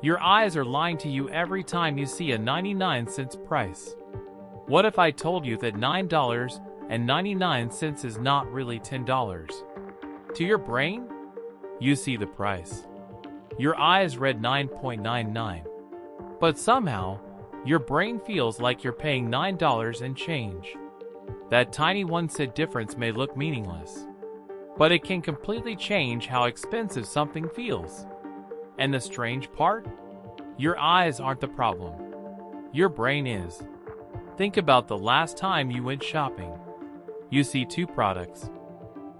Your eyes are lying to you every time you see a 99 cents price. What if I told you that $9.99 is not really $10? To your brain, you see the price. Your eyes read 9.99. But somehow, your brain feels like you're paying $9 and change. That tiny 1 cent difference may look meaningless, but it can completely change how expensive something feels. And the strange part? Your eyes aren't the problem. Your brain is. Think about the last time you went shopping. You see two products.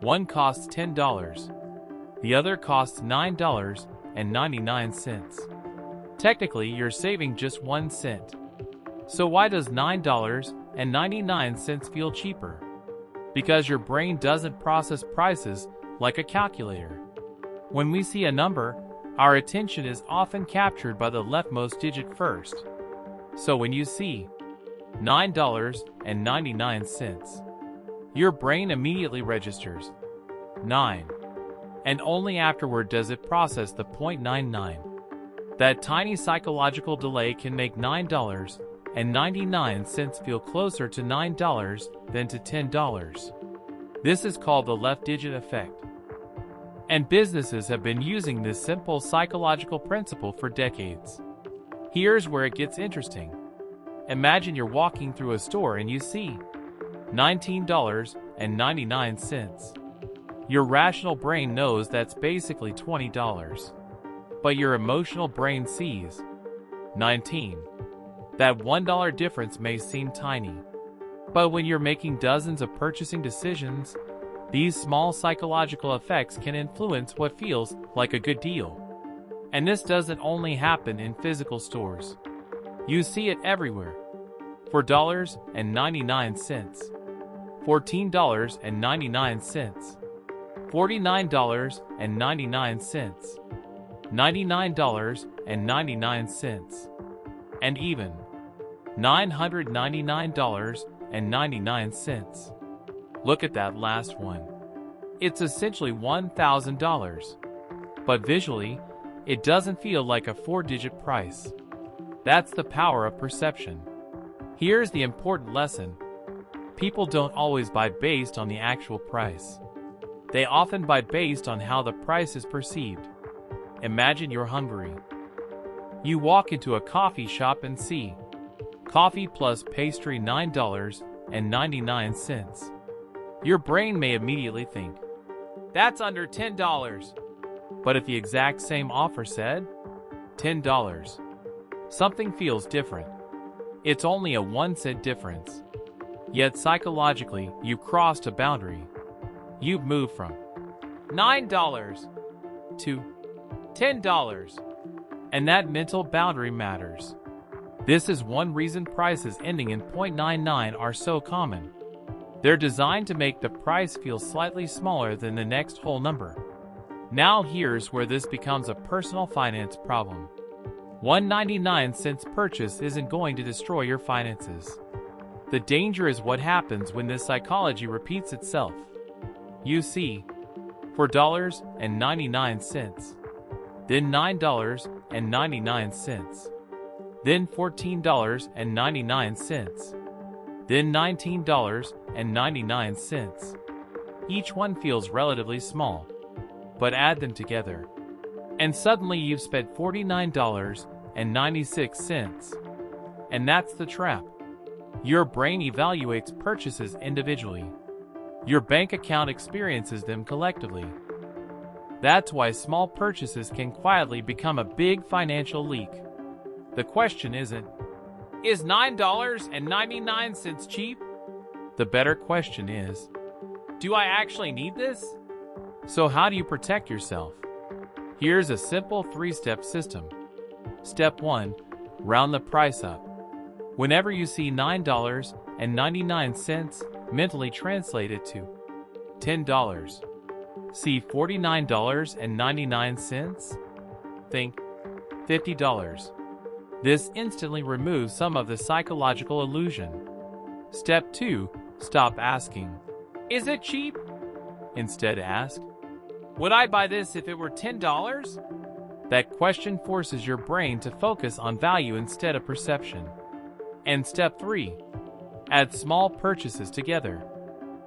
One costs $10. The other costs $9.99. Technically, you're saving just 1 cent. So why does $9.99 feel cheaper? Because your brain doesn't process prices like a calculator. When we see a number, our attention is often captured by the leftmost digit first. So when you see $9.99, your brain immediately registers 9, and only afterward does it process the 0.99. That tiny psychological delay can make $9.99 feel closer to $9 than to $10. This is called the left digit effect. And businesses have been using this simple psychological principle for decades. Here's where it gets interesting. Imagine you're walking through a store and you see $19.99. Your rational brain knows that's basically $20. But your emotional brain sees 19. That $1 difference may seem tiny. But when you're making dozens of purchasing decisions, these small psychological effects can influence what feels like a good deal. And this doesn't only happen in physical stores. You see it everywhere. $4.99, $14.99, $49.99, $99.99, and even $999.99. Look at that last one. It's essentially $1,000. But visually, it doesn't feel like a 4-digit price. That's the power of perception. Here's the important lesson. People don't always buy based on the actual price. They often buy based on how the price is perceived. Imagine you're hungry. You walk into a coffee shop and see coffee plus pastry $9.99. Your brain may immediately think, that's under $10. But if the exact same offer said $10, something feels different. It's only a 1 cent difference. Yet psychologically, you've crossed a boundary. You've moved from $9 to $10. And that mental boundary matters. This is one reason prices ending in 0.99 are so common. They're designed to make the price feel slightly smaller than the next whole number. Now here's where this becomes a personal finance problem. One 99-cent purchase isn't going to destroy your finances. The danger is what happens when this psychology repeats itself. You see $4.99, then $9.99, then $14.99, then $19.99. Each one feels relatively small, but add them together, and suddenly you've spent $49.96. And that's the trap. Your brain evaluates purchases individually. Your bank account experiences them collectively. That's why small purchases can quietly become a big financial leak. The question isn't, is $9.99 cheap? The better question is, do I actually need this? So how do you protect yourself? Here's a simple 3-step system. Step 1. Round the price up. Whenever you see $9.99, mentally translate it to $10. See $49.99? Think $50. This instantly removes some of the psychological illusion. Step 2. Stop asking, is it cheap? Instead ask, would I buy this if it were $10? That question forces your brain to focus on value instead of perception. And step 3. Add small purchases together.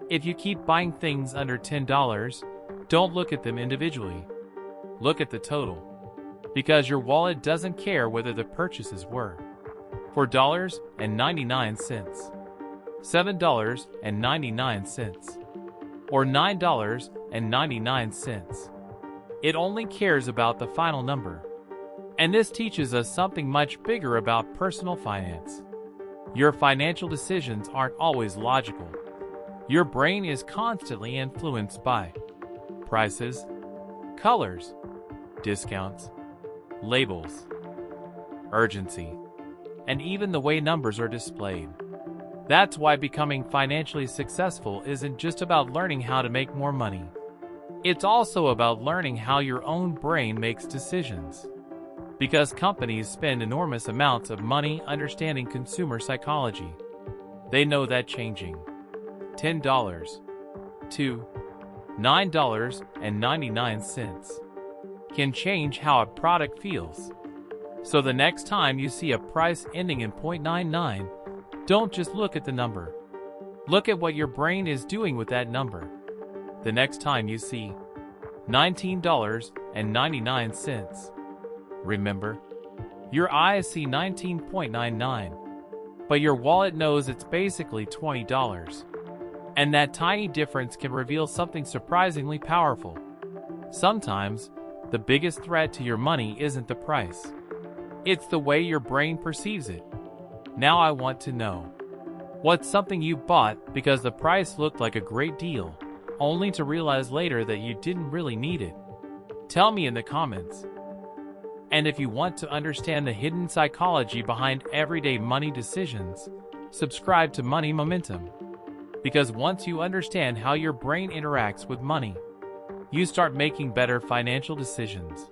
If you keep buying things under $10, don't look at them individually. Look at the total. Because your wallet doesn't care whether the purchases were $4.99, $7.99, or $9.99. It only cares about the final number. And this teaches us something much bigger about personal finance. Your financial decisions aren't always logical. Your brain is constantly influenced by prices, colors, discounts, labels, urgency, and even the way numbers are displayed. That's why becoming financially successful isn't just about learning how to make more money. It's also about learning how your own brain makes decisions. Because companies spend enormous amounts of money understanding consumer psychology. They know that changing $10 to $9.99 can change how a product feels. So the next time you see a price ending in 0.99, don't just look at the number. Look at what your brain is doing with that number. The next time you see $19.99, remember, your eyes see 19.99, but your wallet knows it's basically $20. And that tiny difference can reveal something surprisingly powerful. Sometimes, the biggest threat to your money isn't the price. It's the way your brain perceives it. Now I want to know. What's something you bought because the price looked like a great deal, only to realize later that you didn't really need it? Tell me in the comments. And if you want to understand the hidden psychology behind everyday money decisions, subscribe to Money Momentum. Because once you understand how your brain interacts with money, you start making better financial decisions.